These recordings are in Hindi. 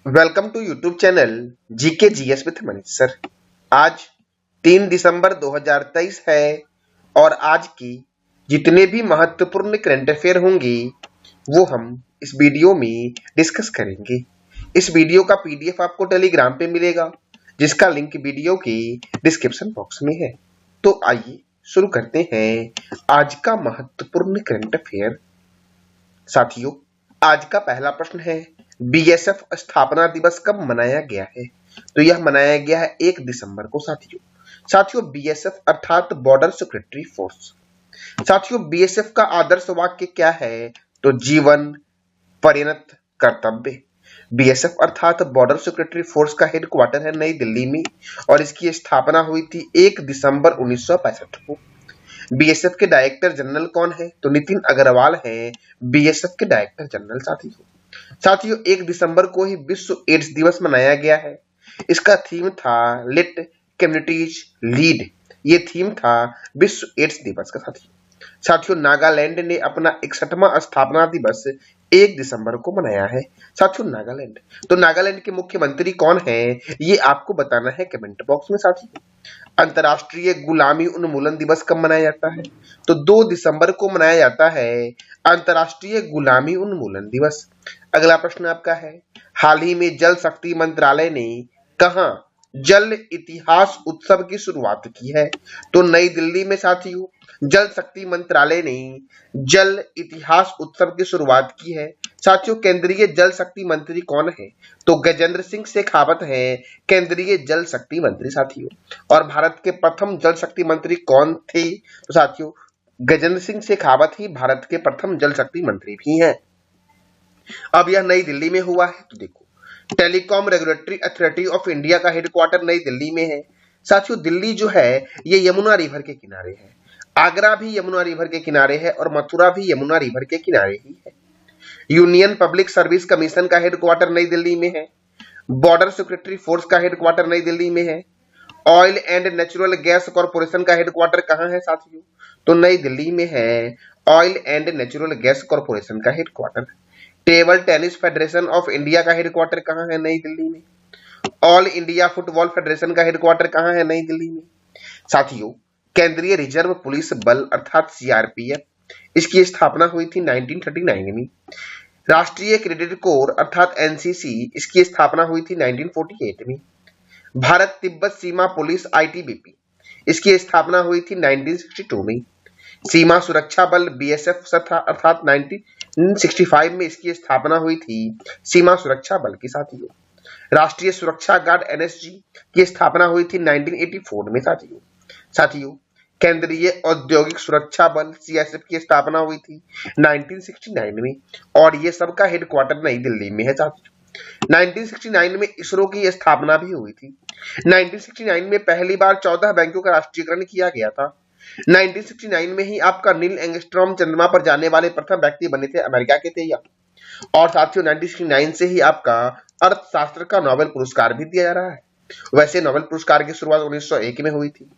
Welcome to YouTube channel GK GS with Manish sir. आज 3 दिसंबर 2023 है और आज की जितने भी महत्वपूर्ण करंट अफेयर होंगे वो हम इस वीडियो में डिस्कस करेंगे। इस वीडियो का पीडीएफ आपको टेलीग्राम पे मिलेगा जिसका लिंक वीडियो के डिस्क्रिप्शन बॉक्स में है। तो आइए शुरू करते हैं आज का महत्वपूर्ण करंट अफेयर। साथियों, आज का पहला प्रश्न है बीएसएफ स्थापना दिवस कब मनाया गया है? तो यह मनाया गया है 1 दिसंबर को। साथियों बीएसएफ अर्थात बॉर्डर सिक्योरिटी फोर्स। साथियों बीएसएफ का आदर्श वाक्य क्या है? तो जीवन परिणत कर्तव्य। बीएसएफ अर्थात बॉर्डर सिक्योरिटी फोर्स का हेडक्वार्टर है नई दिल्ली में और इसकी स्थापना हुई थी 1 दिसंबर 1965 को। बीएसएफ के डायरेक्टर जनरल कौन है? तो नितिन अग्रवाल है बीएसएफ के डायरेक्टर जनरल। साथियों 1 दिसंबर को ही विश्व एड्स दिवस मनाया गया है। इसका थीम था लेट कम्युनिटीज लीड। ये थीम था विश्व एड्स दिवस का। साथियों नागालैंड ने अपना 61वां स्थापना दिवस 1 दिसंबर को मनाया है। साथियों नागालैंड, तो नागालैंड के मुख्यमंत्री कौन है ये आपको बताना है कमेंट बॉक्स में। साथियों अंतर्राष्ट्रीय गुलामी उन्मूलन दिवस कब मनाया जाता है? तो 2 दिसंबर को मनाया जाता है अंतर्राष्ट्रीय गुलामी उन्मूलन दिवस। अगला प्रश्न आपका है, हाल ही में जल शक्ति मंत्रालय ने कहां जल इतिहास उत्सव की शुरुआत की है? तो नई दिल्ली में। साथियों जल शक्ति मंत्रालय ने जल इतिहास उत्सव की शुरुआत की है। साथियों केंद्रीय जल शक्ति मंत्री कौन है? तो गजेंद्र सिंह शेखावत है केंद्रीय जल शक्ति मंत्री। साथियों और भारत के प्रथम जल शक्ति मंत्री कौन थे? तो साथियों गजेंद्र सिंह शेखावत ही भारत के प्रथम जल शक्ति मंत्री भी हैं। अब यह नई दिल्ली में हुआ है। तो देखो telecom regulatory authority of India का हेडक्वार्टर नई दिल्ली में है। साथियों दिल्ली जो है ये यमुना रिवर के किनारे है। आगरा भी यमुना रिवर के किनारे है और मथुरा भी यमुना रिवर के किनारे ही है। यूनियन पब्लिक सर्विस कमीशन का हेडक्वार्टर नई दिल्ली में है। बॉर्डर सिक्योरिटी फोर्स का हेडक्वार्टर नई दिल्ली में है। Oil and natural gas corporation का हेडक्वार्टर कहां है? साथियों तो नई दिल्ली में है oil and natural gas corporation का headquarter. Table tennis federation of India का हेडक्वार्टर कहां है? नई दिल्ली में। ऑल इंडिया फुटबॉल फेडरेशन का हेडक्वार्टर कहां है? नई दिल्ली में। साथियों केंद्रीय रिजर्व पुलिस बल अर्थात सीआरपीएफ इसकी स्थापना हुई थी 1939 में। राष्ट्रीय क्रेडिट कोर अर्थात एनसीसी इसकी स्थापना हुई थी 1948 में। भारत तिब्बत सीमा पुलिस आईटीबीपी इसकी स्थापना हुई थी 1962 में। सीमा सुरक्षा बल बीएसएफ अर्थात 1965 में इसकी स्थापना हुई थी सीमा सुरक्षा बल की। साथियों राष्ट्रीय सुरक्षा गार्ड एनएसजी की स्थापना हुई थी 1984 में। साथियों केंद्रीय औद्योगिक सुरक्षा बल सीएसएफ की स्थापना हुई थी 1969 में और ये सबका हेडक्वार्टर नई दिल्ली में है। साथियों 1969 में इसरो की स्थापना भी हुई थी। 1969 में पहली बार 14 बैंकों का राष्ट्रीयकरण किया गया था। 1969 में ही आपका नील एंगस्ट्रॉम चंद्रमा पर जाने वाले प्रथम व्यक्ति बने थे, अमेरिका के थे। और साथियों 1969 से ही आपका अर्थशास्त्र का नोबेल पुरस्कार भी दिया जा रहा है। वैसे नोबेल पुरस्कार की शुरुआत 1901 में हुई थी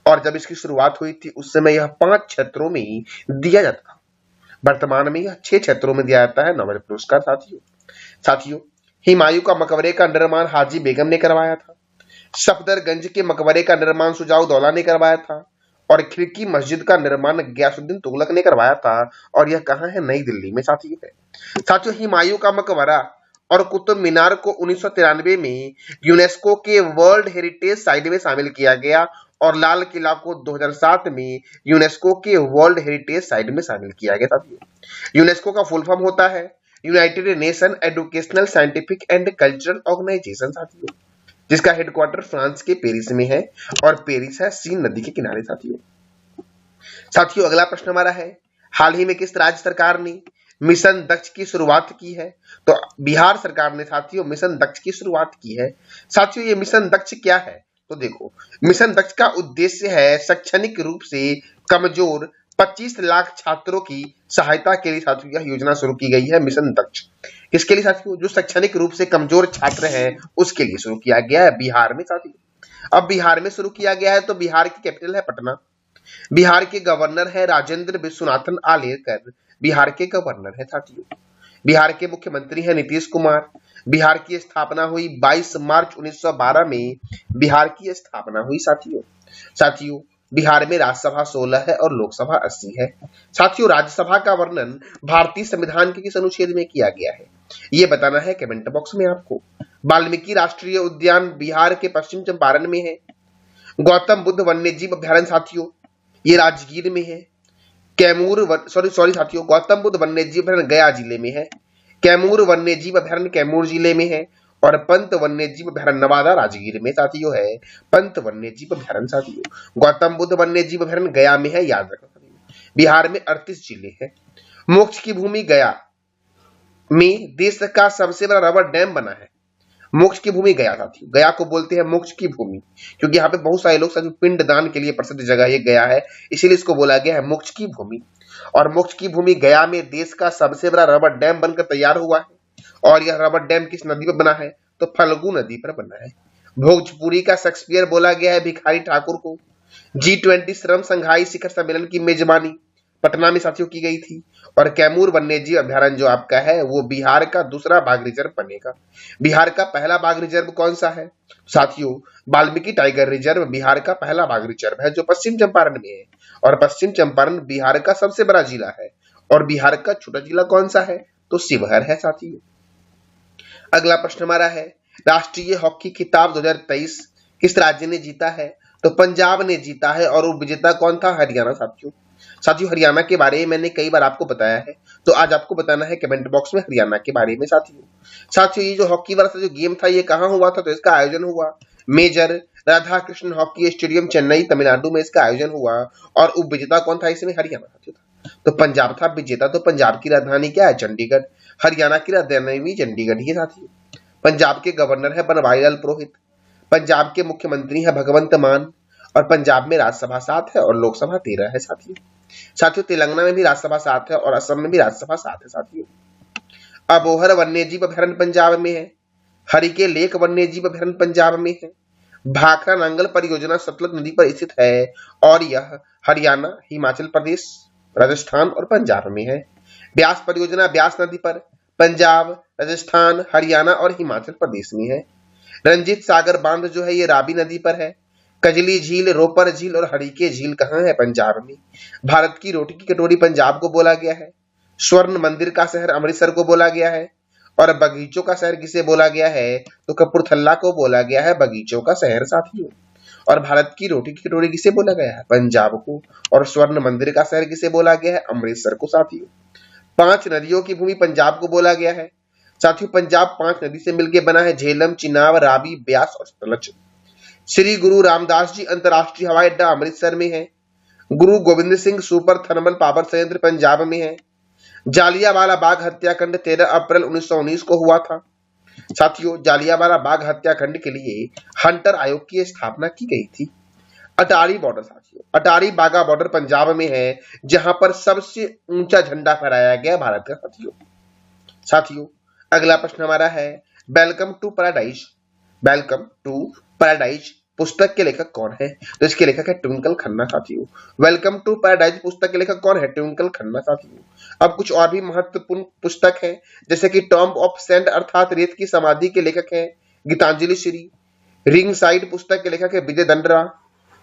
और जब इसकी शुरुआत हुई थी उस समय यह 5 क्षेत्रों में दिया जाता था। वर्तमान में यह 6 क्षेत्रों में दिया जाता है नोबेल पुरस्कार। साथियों हुमायूं का मकबरे का निर्माण हाजी बेगम ने करवाया था। सफदरगंज के मकबरे का निर्माण शुजाउद्दौला ने करवाया था और खिड़की मस्जिद का निर्माण गयासुद्दीन तुगलक ने करवाया था और यह कहां है? नई दिल्ली में। साथियों हुमायूं का मकबरा और कुतुब मीनार को 1993 में यूनेस्को के वर्ल्ड हेरिटेज साइट में शामिल किया गया और लाल किला को 2007 में यूनेस्को के वर्ल्ड हेरिटेज साइट में शामिल किया गया। साथियों यूनेस्को का फुल फॉर्म होता है United Nation Educational Scientific and Cultural Organization. साथियों जिसका हेडक्वार्टर फ्रांस के पेरिस में है और पेरिस है सीन नदी के किनारे। साथियों अगला प्रश्न हमारा है, हाल ही में किस राज्य सरकार ने मिशन दक्ष की शुरुआत की है? तो बिहार सरकार ने साथियों मिशन दक्ष की शुरुआत की है। साथियों ये मिशन दक्ष क्या है? तो देखो मिशन दक्ष का उद्देश्य है शैक्षणिक रूप से कमजोर 25 लाख छात्रों की सहायता के लिए साथियों यह योजना शुरू की गई है मिशन दक्ष। किसके लिए? साथियों जो शैक्षणिक रूप से कमजोर छात्र हैं उसके लिए शुरू किया गया है बिहार में। साथियों अब बिहार में शुरू किया गया है तो बिहार की कैपिटल है पटना। बिहार के गवर्नर है राजेंद्र विश्वनाथन आलेकर, बिहार के गवर्नर है। साथियों बिहार के मुख्यमंत्री हैं नीतीश कुमार। बिहार की स्थापना हुई 22 मार्च 1912 में बिहार की स्थापना हुई साथियों। साथियों बिहार में राज्यसभा 16 है और लोकसभा 80 है। साथियों राज्यसभा का वर्णन भारतीय संविधान के किस अनुच्छेद में किया गया है, ये बताना है कमेंट बॉक्स में आपको। वाल्मीकि राष्ट्रीय उद्यान बिहार के पश्चिम चंपारण में है। गौतम बुद्ध वन्यजीव अभ्यारण्य साथियों ये राजगीर में है। साथियों गौतम बुद्ध वन्यजीव अभ्यारण्य गया जिले में है। कैमूर वन्यजीव अभ्यारण्य कैमूर जिले में है। और पंत वन्यजीव अभ्यारण्य नवादा राजगीर में साथियों है पंत वन्यजीव अभ्यारण्य साथियों। गौतम बुद्ध वन्यजीव अभ्यारण्य गया में है, याद रखना। बिहार में 38 जिले हैं। मोक्ष की भूमि गया में देश का सबसे बड़ा रबर डैम बना है। मोक्ष की भूमि गया साथियों, गया को बोलते हैं मोक्ष की भूमि, क्योंकि यहाँ पे बहुत सारे लोग साथियों पिंड दान के लिए प्रसिद्ध जगह ये गया है, इसीलिए इसको बोला गया है मोक्ष की भूमि। और मोक्ष की भूमि गया में देश का सबसे बड़ा रबर डैम बनकर तैयार हुआ है। और यह रबर डैम किस नदी पर बना है, तो फल्गु नदी पर बना है। भोजपुरी का शेक्सपियर बोला गया है भिखारी ठाकुर को। G20 श्रम संघाई शिखर सम्मेलन की मेजबानी पटना में साथियों की गई थी। और कैमूर वन्यजीव अभ्यारण्य जो आपका है वो बिहार का दूसरा बाघ रिजर्व बनेगा। बिहार का पहला बाघ रिजर्व कौन सा है साथियों, वाल्मीकि टाइगर रिजर्व बिहार का पहला बाघ रिजर्व है जो पश्चिम चंपारण में है। और पश्चिम चंपारण बिहार का सबसे बड़ा जिला है। और बिहार का छोटा जिला कौन सा है, तो शिवहर है साथियों। अगला प्रश्न हमारा है राष्ट्रीय हॉकी खिताब 2023 किस राज्य ने जीता है, तो पंजाब ने जीता है। और वो विजेता कौन था, हरियाणा साथियों। साथियों हरियाणा के बारे में मैंने कई बार आपको बताया है, तो आज आपको बताना है कमेंट बॉक्स में हरियाणा के बारे में साथियों। ये जो हॉकी वाला जो गेम था ये कहाँ हुआ था, तो इसका आयोजन हुआ Major Radha Krishna hockey stadium Chennai Tamil Nadu में इसका आयोजन हुआ। और उप विजेता कौन था, इसमें हरियाणा साथियों था। तो पंजाब था विजेता, तो पंजाब की राजधानी क्या है, चंडीगढ़। हरियाणा की राजधानी भी चंडीगढ़ ही साथियों। पंजाब के गवर्नर है बनवारी लाल पुरोहित। पंजाब के मुख्यमंत्री है भगवंत मान। और पंजाब में राज्यसभा 7 है और लोकसभा 13 है साथियों। तेलंगाना में भी राज्यसभा 7 है और असम में भी राज्यसभा 7 है साथियों। अबोहर वन्यजीव अभ्यारण्य पंजाब में है। हरिके लेक वन्यजीव अभ्यारण्य पंजाब में है। भाखड़ा नांगल परियोजना सतलज नदी पर स्थित है और यह हरियाणा, हिमाचल प्रदेश, राजस्थान और पंजाब में है। ब्यास परियोजना ब्यास नदी पर पंजाब, राजस्थान, हरियाणा और हिमाचल प्रदेश में है। रंजीत सागर बांध जो है ये रावी नदी पर है। कजली झील, रोपर झील और हरिके झील कहाँ है, पंजाब में। भारत की रोटी की कटोरी पंजाब को बोला गया है। स्वर्ण मंदिर का शहर अमृतसर को बोला गया है। और बगीचों का शहर किसे बोला गया है, तो कपूरथला को बोला गया है बगीचों का शहर साथियों। और भारत की रोटी की कटोरी किसे बोला गया है, पंजाब को। और स्वर्ण मंदिर का शहर किसे बोला गया है, अमृतसर को साथियों। 5 नदियों की भूमि पंजाब को बोला गया है साथियों। पंजाब 5 नदी से मिलकर बना है, झेलम, चिनाब, रावी, ब्यास और सतलज। श्री गुरु रामदास जी अंतरराष्ट्रीय हवाई अड्डा अमृतसर में है। गुरु Govind Singh super thermal power संयंत्र पंजाब में है। जालियांवाला बाग हत्याकांड 13 अप्रैल 1919 को हुआ था साथियों। जालियांवाला बाग हत्याकांड के लिए हंटर आयोग की स्थापना की गई थी। अटारी बॉर्डर साथियों, अटारी बागा बॉर्डर पंजाब में है, जहां पर सबसे ऊंचा झंडा फहराया गया भारत का साथियों। अगला प्रश्न हमारा है welcome to paradise. Welcome to paradise पुस्तक के लेखक कौन है, तो इसके लेखक है ट्विंकल खन्ना साथियों। वेलकम टू पैराडाइज पुस्तक के लेखक कौन है, ट्विंकल खन्ना साथियों। अब कुछ और भी महत्वपूर्ण पुस्तक है, जैसे कि टॉम्ब ऑफ सैंड अर्थात रेत की समाधि के लेखक है गीतांजलि श्री। रिंग साइड पुस्तक के लेखक है Vijay Dandra.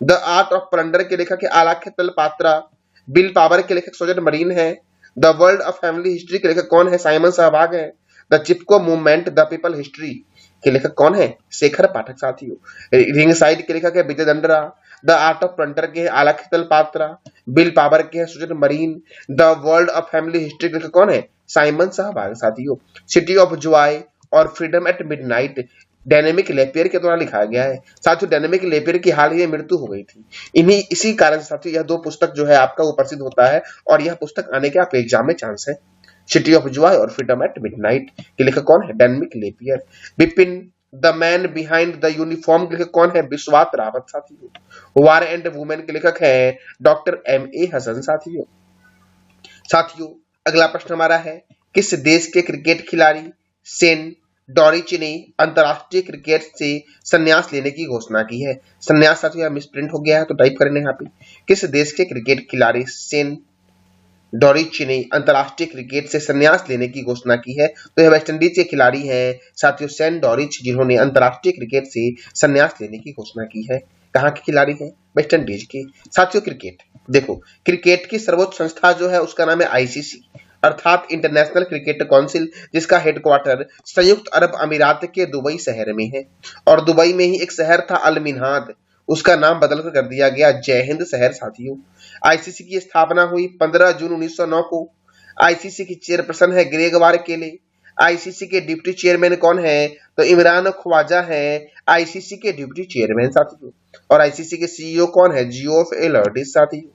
The Art of Plunder के लेखक है आलाख्य तलपात्रा। बिल पावर के लेखक सोजन मरीन है। The World of Family History के लेखक कौन है, साइमन सहवाग है। The Chipko movement the people history के लेखक कौन है, शेखर पाठक साथियों। रिंग साइड के लेखक है Vijay Dandra. The Art of Plunder के है आलाख्य तलपात्रा। बिल पावर के है Susan Marine. The World of Family History के लेखक कौन है, साइमन सहवाग साथियों। सिटी ऑफ जॉय और Freedom at Midnight Dominique Lapierre के द्वारा लिखा गया है साथियों। डायनेमिक लेपियर की हाल ही में मृत्यु हो गई थी। इसी कारण से साथियों यह 2 पुस्तक जो है आपका वो प्रसिद्ध होता है और यह पुस्तक आने के आपके एग्जाम में चांस है। सिटी ऑफ जॉय और फ्रीडम एट मिडनाइट के लेखक कौन है, dynamic Lapierre. Bipin the man behind the uniform के लेखक कौन है, विश्वास रावत साथियों। वार एंड वुमेन के लेखक है डॉक्टर M.A. हसन साथियों। अगला प्रश्न हमारा है किस देश के क्रिकेट खिलाड़ी सेन डोरिच ने अंतरराष्ट्रीय क्रिकेट से संन्यास लेने की घोषणा की है। संन्यास साथियों मिसप्रिंट हो गया है, तो टाइप करेंगे यहाँ पे किस देश के क्रिकेट खिलाड़ी सेन डॉरिच ने अंतर्राष्ट्रीय क्रिकेट से संन्यास लेने की घोषणा की है। तो यह वेस्ट इंडीज के खिलाड़ी हैं साथियों सेन डॉरिच, जिन्होंने अंतर्राष्ट्रीय क्रिकेट से संन्यास लेने की घोषणा की है। कहाँ के खिलाड़ी हैं? वेस्ट इंडीज के। साथियों क्रिकेट देखो, क्रिकेट की सर्वोच्च संस्था जो है उसका नाम है आईसीसी, अर्थात इंटरनेशनल क्रिकेट काउंसिल, जिसका हेडक्वार्टर संयुक्त अरब अमीरात के दुबई शहर में है। और दुबई में ही एक शहर था अल मिन्हाद, उसका नाम बदलकर कर दिया गया जय हिंद शहर। साथियों आईसीसी की स्थापना हुई 15 जून 1909 को। आईसीसी की चेयरपर्सन है ग्रेग वारकेले। आईसीसी के डिप्टी चेयरमैन कौन है? तो इमरान ख्वाजा है आईसीसी के डिप्टी चेयरमैन साथियों। और आईसीसी के सीईओ कौन है? जियोफ एलर्डिस साथियों।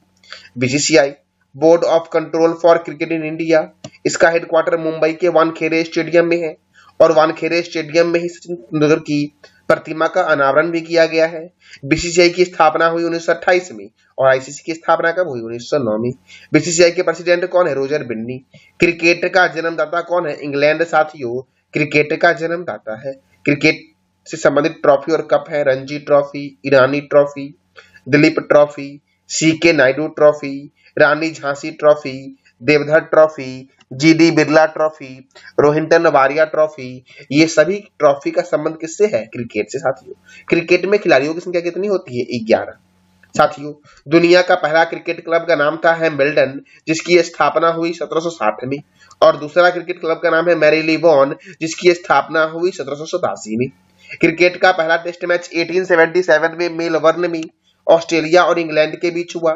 BCCI board of control for cricket in India, इसका हेडक्वार्टर मुंबई के वानखेड़े स्टेडियम में है। और वानखेड़े स्टेडियम में ही सचिन तेंदुलकर की प्रतिमा का अनावरण भी किया गया है। बीसीसीआई की स्थापना हुई 1928 में और आईसीसी की स्थापना कब हुई? 1909 में। बीसीसीआई के प्रेसिडेंट कौन है? रोजर बिन्नी। क्रिकेट का जन्मदाता कौन है? इंग्लैंड साथियों, क्रिकेट का जन्मदाता है। क्रिकेट से संबंधित ट्रॉफी और कप है Ranji Trophy, Irani Trophy, Dilip Trophy, CK Naidu Trophy, Rani Jhansi Trophy, Deodhar Trophy, GD Birla Trophy, Rohinton Baria Trophy. ये सभी ट्रॉफी का संबंध किससे है? क्रिकेट से साथियों। क्रिकेट में खिलाड़ियों की संख्या कितनी होती है? 11 साथियों। दुनिया का पहला क्रिकेट क्लब का नाम था हैम्बल्डन, जिसकी स्थापना हुई 1760 में। और दूसरा क्रिकेट क्लब का नाम है मैरीलीबोन, जिसकी स्थापना हुई 1787 में। क्रिकेट का पहला टेस्ट मैच 1877 में मेलबर्न में ऑस्ट्रेलिया और इंग्लैंड के बीच हुआ।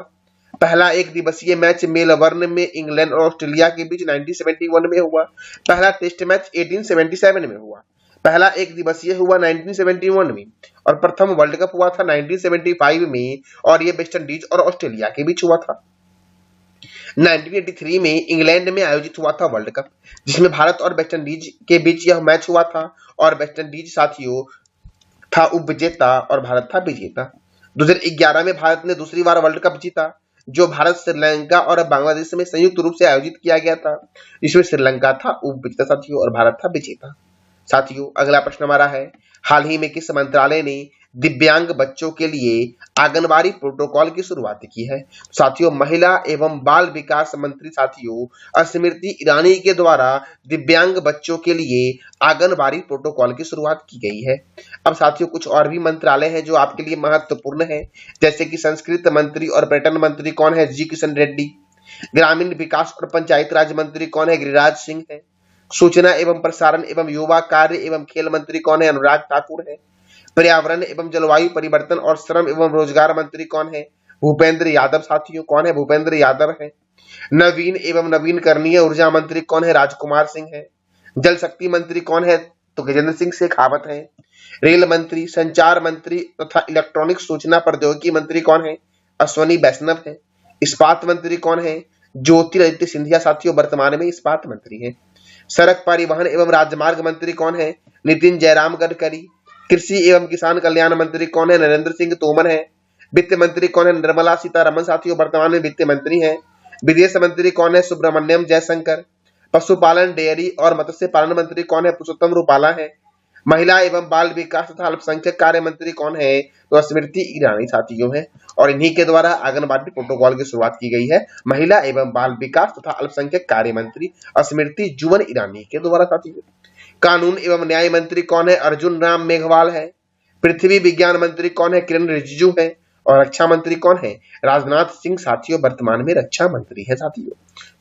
पहला एक दिवसीय मैच मेलबर्न में इंग्लैंड और ऑस्ट्रेलिया के बीच 1971 में हुआ। पहला टेस्ट मैच 1877 में हुआ। पहला एक दिवसीय हुआ 1971 में और प्रथम वर्ल्ड कप हुआ था 1975 में और यह वेस्ट इंडीज और ऑस्ट्रेलिया के बीच हुआ था। 1983 में इंग्लैंड में आयोजित हुआ था वर्ल्ड कप, जिसमें भारत और वेस्ट इंडीज के बीच यह मैच हुआ था और वेस्ट इंडीज साथियों था उपविजेता और भारत था विजेता। 2011 में भारत ने दूसरी बार वर्ल्ड कप जीता, जो भारत, श्रीलंका और बांग्लादेश में संयुक्त रूप से आयोजित किया गया था, जिसमें श्रीलंका था उपविजेता साथियों और भारत था विजेता। साथियों अगला प्रश्न हमारा है, हाल ही में किस मंत्रालय ने दिव्यांग बच्चों के लिए आंगनबाड़ी प्रोटोकॉल की शुरुआत की है? साथियों महिला एवं बाल विकास मंत्री साथियों स्मृति ईरानी के द्वारा दिव्यांग बच्चों के लिए आंगनबाड़ी प्रोटोकॉल की शुरुआत की गई है। अब साथियों कुछ और भी मंत्रालय हैं जो आपके लिए महत्वपूर्ण है, जैसे कि संस्कृति मंत्री और पर्यटन मंत्री कौन है? जी किशन रेड्डी। ग्रामीण विकास और पंचायत राज मंत्री कौन है? गिरिराज सिंह है। सूचना एवं प्रसारण एवं युवा कार्य एवं खेल मंत्री कौन है? अनुराग ठाकुर है। पर्यावरण एवं जलवायु परिवर्तन और श्रम एवं रोजगार मंत्री कौन है? भूपेंद्र यादव साथियों। कौन है? भूपेंद्र यादव है। नवीन एवं नवीनकरणीय ऊर्जा मंत्री कौन है? राजकुमार सिंह है। जल शक्ति मंत्री कौन है? तो गजेंद्र सिंह शेखावत है। रेल मंत्री, संचार मंत्री तथा इलेक्ट्रॉनिक सूचना प्रौद्योगिकी मंत्री कौन है? अश्वनी वैष्णव है। इस्पात मंत्री कौन है? ज्योतिरादित्य सिंधिया साथियों वर्तमान में इस्पात मंत्री है। सड़क परिवहन एवं राजमार्ग मंत्री कौन है? नितिन जयराम गडकरी। कृषि एवं किसान कल्याण मंत्री कौन है? नरेंद्र सिंह तोमर है। वित्त मंत्री कौन है? निर्मला सीतारमण साथियों वर्तमान में वित्त मंत्री हैं। विदेश मंत्री कौन है? सुब्रमण्यम जयशंकर। पशुपालन, डेयरी और मत्स्य पालन मंत्री कौन है? पुरुषोत्तम रूपाला है। महिला एवं बाल विकास तथा अल्पसंख्यक कार्य मंत्री कौन है? तो स्मृति ईरानी साथियों है। और इन्हीं के द्वारा आंगनबाड़ी प्रोटोकॉल की शुरुआत की गई है। महिला एवं बाल विकास तथा अल्पसंख्यक कार्य मंत्री स्मृति जुवन ईरानी के द्वारा साथियों। कानून एवं न्याय मंत्री कौन है? अर्जुन राम मेघवाल है। पृथ्वी विज्ञान मंत्री कौन है? किरण रिजिजू है। और रक्षा मंत्री कौन है? राजनाथ सिंह साथियों वर्तमान में रक्षा मंत्री है साथियों।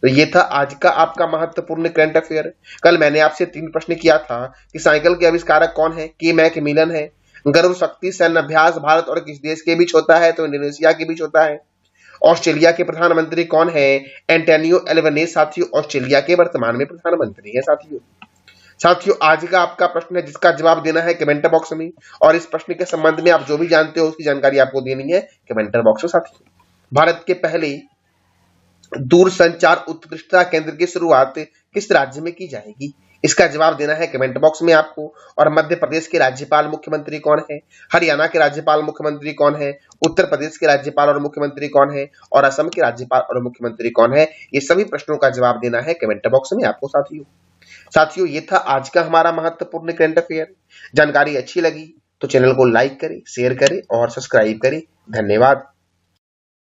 तो ये था आज का आपका महत्वपूर्ण करंट अफेयर। कल मैंने आपसे 3 प्रश्न किया था कि साइकिल के आविष्कारक कौन है? के मैकमिलन है। गर्भ शक्ति सैन्य अभ्यास भारत और किस देश के बीच होता है? तो इंडोनेशिया के बीच होता है। ऑस्ट्रेलिया के प्रधानमंत्री कौन है? एंटोनियो एल्बनीज़ साथियों ऑस्ट्रेलिया के वर्तमान में प्रधानमंत्री है साथियों। साथियों आज का आपका प्रश्न है जिसका जवाब देना है कमेंट बॉक्स में, और इस प्रश्न के संबंध में आप जो भी जानते हो उसकी जानकारी आपको देनी है कमेंट बॉक्स में साथियों। भारत के पहले दूरसंचार उत्कृष्टता केंद्र की शुरुआत किस राज्य में की जाएगी? इसका जवाब देना है कमेंट बॉक्स में आपको। और मध्य प्रदेश के राज्यपाल मुख्यमंत्री कौन है? हरियाणा के राज्यपाल मुख्यमंत्री कौन है? उत्तर प्रदेश के राज्यपाल और मुख्यमंत्री कौन है? और असम के राज्यपाल और मुख्यमंत्री कौन है? ये सभी प्रश्नों का जवाब देना है कमेंट बॉक्स में आपको साथियों। ये था आज का हमारा महत्वपूर्ण करंट अफेयर। जानकारी अच्छी लगी तो चैनल को लाइक करें, शेयर करें और सब्सक्राइब करें। धन्यवाद।